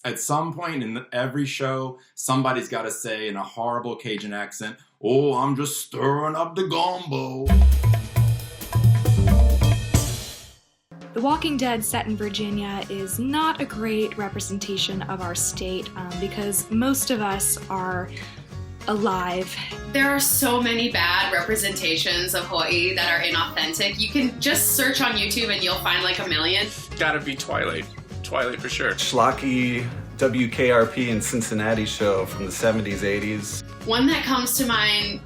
At some point in every show, somebody's got to say in a horrible Cajun accent, "Oh, I'm just stirring up the gumbo." The Walking Dead set in Virginia is not a great representation of our state because most of us are alive. There are so many bad representations of Hawaii that are inauthentic. You can just search on YouTube and you'll find like a million. Gotta be Twilight. Twilight for sure. Schlocky WKRP in Cincinnati show from the 70s, 80s. One that comes to mind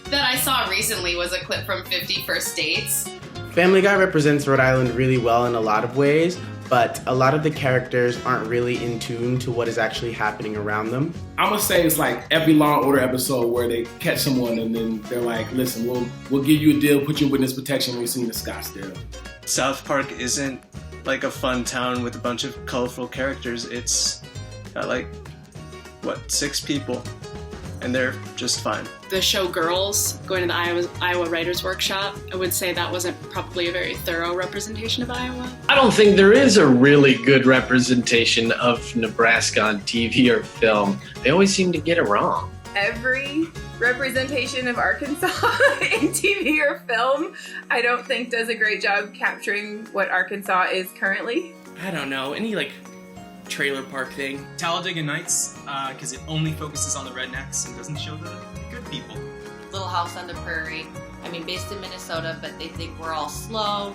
that I saw recently was a clip from 50 First Dates. Family Guy represents Rhode Island really well in a lot of ways, but a lot of the characters aren't really in tune to what is actually happening around them. I'm gonna say it's like every Law and Order episode where they catch someone and then they're like, listen, we'll give you a deal, put you in witness protection when you see the Scottsdale. South Park isn't like a fun town with a bunch of colorful characters. It's got like, 6 people, and they're just fine. The show Girls, going to the Iowa Writers Workshop, I would say that wasn't probably a very thorough representation of Iowa. I don't think there is a really good representation of Nebraska on TV or film. They always seem to get it wrong. Every representation of Arkansas in TV or film, I don't think does a great job capturing what Arkansas is currently. I don't know, any like trailer park thing. Talladega Nights, because it only focuses on the rednecks and doesn't show the good people. Little House on the Prairie, based in Minnesota, but they think we're all slow.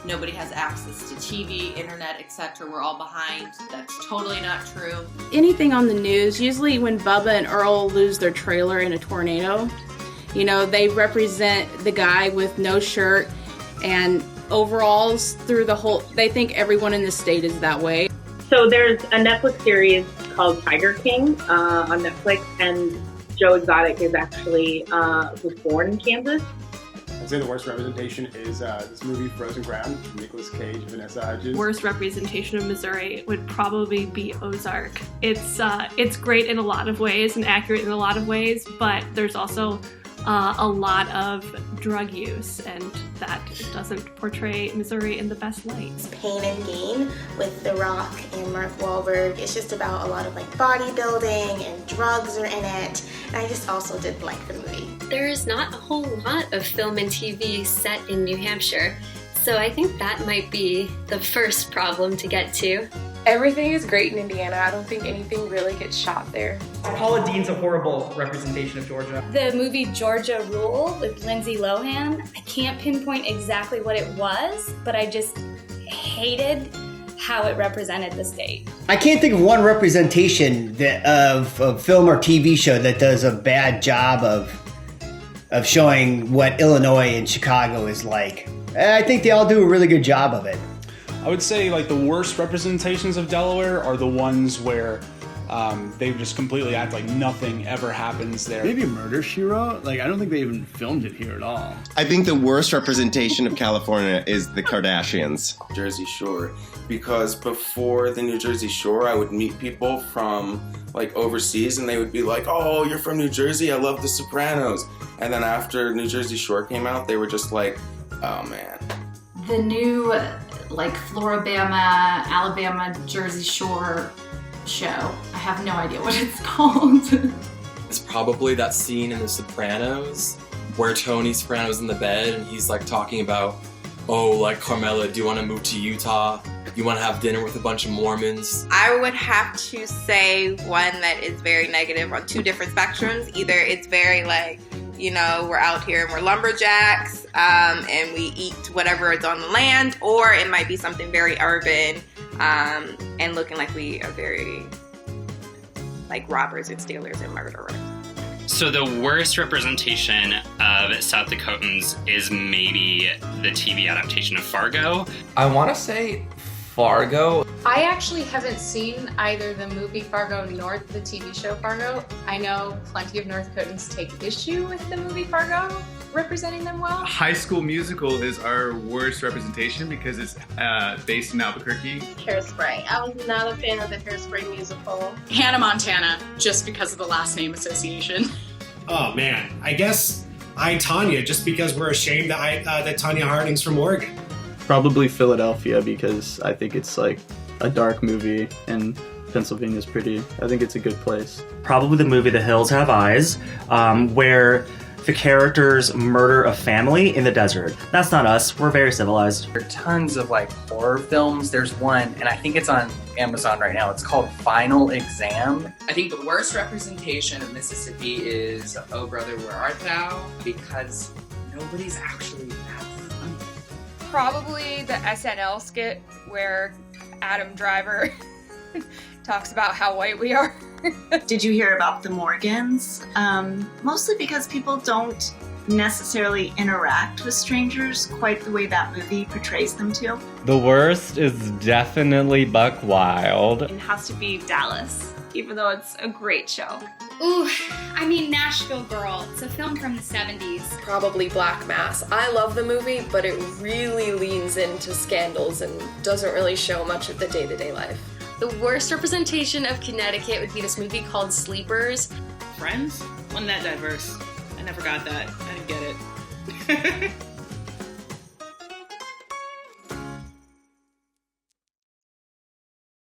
Nobody has access to TV, internet, etc. We're all behind. That's totally not true. Anything on the news, usually when Bubba and Earl lose their trailer in a tornado, they represent the guy with no shirt and overalls through the whole, they think everyone in the state is that way. So there's a Netflix series called Tiger King on Netflix, and Joe Exotic is actually was born in Kansas. I'd say the worst representation is this movie Frozen Ground, Nicolas Cage, Vanessa Hudgens. Worst representation of Missouri would probably be Ozark. It's great in a lot of ways and accurate in a lot of ways, but there's also a lot of drug use, and that doesn't portray Missouri in the best light. Pain and Gain with The Rock and Mark Wahlberg. It's just about a lot of bodybuilding and drugs are in it, and I just also didn't like the movie. There is not a whole lot of film and TV set in New Hampshire, so I think that might be the first problem to get to. Everything is great in Indiana. I don't think anything really gets shot there. Paula Dean's a horrible representation of Georgia. The movie Georgia Rule with Lindsay Lohan, I can't pinpoint exactly what it was, but I just hated how it represented the state. I can't think of one representation of film or TV show that does a bad job of showing what Illinois and Chicago is like. I think they all do a really good job of it. I would say the worst representations of Delaware are the ones where they just completely act like nothing ever happens there. Maybe Murder, She Wrote. I don't think they even filmed it here at all. I think the worst representation of California is the Kardashians. Jersey Shore, because before the New Jersey Shore, I would meet people from overseas, and they would be like, "Oh, you're from New Jersey? I love The Sopranos." And then after New Jersey Shore came out, they were just like, "Oh man." The new Floribama, Alabama, Jersey Shore show. I have no idea what it's called. It's probably that scene in The Sopranos where Tony Soprano's in the bed and he's talking about, Carmela, do you want to move to Utah? You want to have dinner with a bunch of Mormons? I would have to say one that is very negative on two different spectrums. Either it's very we're out here and we're lumberjacks and we eat whatever is on the land, or it might be something very urban and looking like we are very robbers and stealers and murderers. So the worst representation of South Dakotans is maybe the TV adaptation of Fargo. I want to say Fargo. I actually haven't seen either the movie Fargo nor the TV show Fargo. I know plenty of North Dakotans take issue with the movie Fargo representing them well. High School Musical is our worst representation because it's based in Albuquerque. Hairspray. I was not a fan of the Hairspray musical. Hannah Montana, just because of the last name association. Oh man, I guess I Tanya, just because we're ashamed that Tanya Harding's from Oregon. Probably Philadelphia because I think it's a dark movie and Pennsylvania's pretty. I think it's a good place. Probably the movie The Hills Have Eyes, where the characters murder a family in the desert. That's not us. We're very civilized. There are tons of like horror films. There's one, and I think it's on Amazon right now. It's called Final Exam. I think the worst representation of Mississippi is Oh Brother, Where Art Thou? Because nobody's actually that funny. Probably the SNL skit where Adam Driver talks about how white we are. Did you hear about the Morgans? Mostly because people don't necessarily interact with strangers quite the way that movie portrays them to. The worst is definitely Buck Wild. It has to be Dallas, even though it's a great show. Ooh, I mean Nashville Girl. It's a film from the 70s. Probably Black Mass. I love the movie, but it really leans into scandals and doesn't really show much of the day-to-day life. The worst representation of Connecticut would be this movie called Sleepers. Friends? Wasn't that diverse? I never got that. I didn't get it.